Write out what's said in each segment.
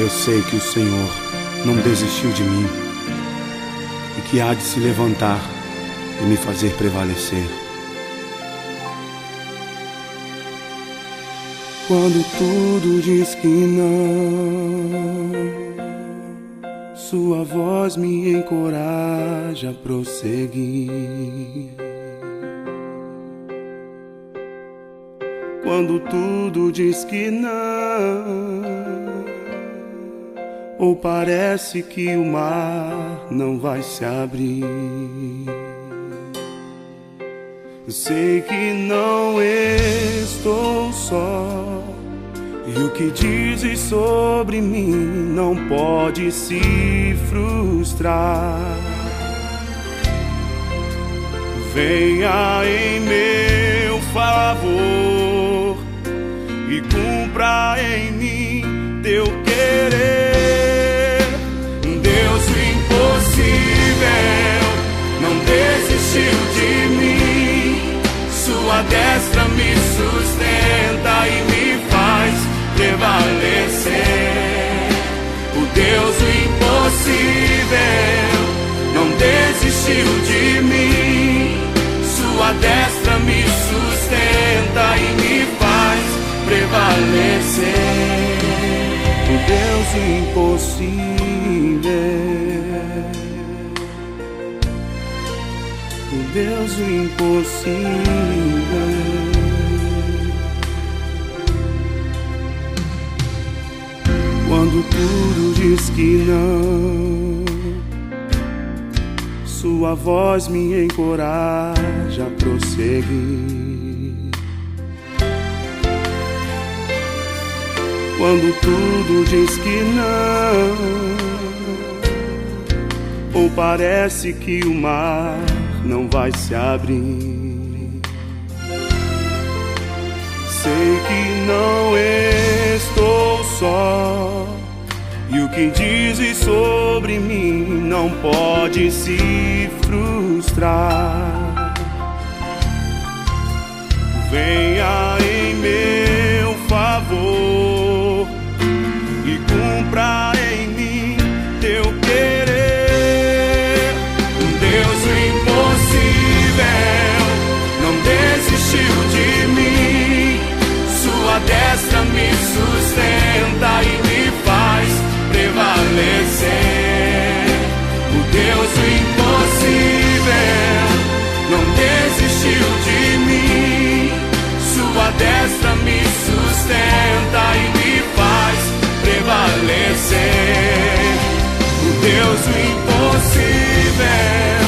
Eu sei que o Senhor não desistiu de mim e que há de se levantar e me fazer prevalecer. Quando tudo diz que não, sua voz me encoraja a prosseguir. Quando tudo diz que não, ou parece que o mar não vai se abrir, eu sei que não estou só, e o que dizes sobre mim não pode se frustrar. Venha em meu favor e cumpra em mim teu querer. Deus, o impossível não desistiu de mim. Sua destra me sustenta e me faz prevalecer. O Deus, o impossível não desistiu de mim. Sua destra me sustenta e me faz prevalecer. O Deus impossível, o Deus impossível. Quando tudo diz que não, sua voz me encoraja a prosseguir. Quando tudo diz que não, ou parece que o mar não vai se abrir, sei que não estou só, e o que dizes sobre mim não pode se frustrar. Venha em meu favor e cumpra em mim teu querer. Deus, o impossível não desistiu de mim. Sua destra me sustenta e me faz prevalecer. O Deus, o impossível não desistiu de mim. Sua destra me sustenta e me faz prevalecer. O Deus, o impossível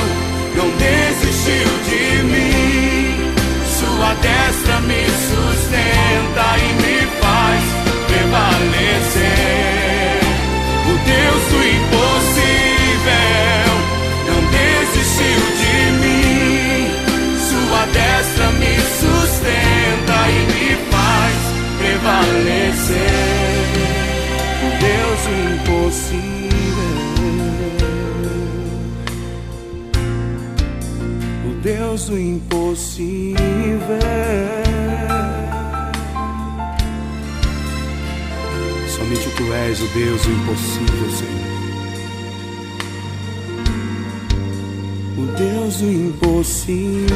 não desistiu de mim. Sua destra me sustenta e me faz prevalecer. O Deus do impossível não desistiu de mim. Sua destra me sustenta e me faz prevalecer. O Deus do impossível, o Deus do impossível. Somente tu és o Deus do impossível, Senhor. O Deus do impossível.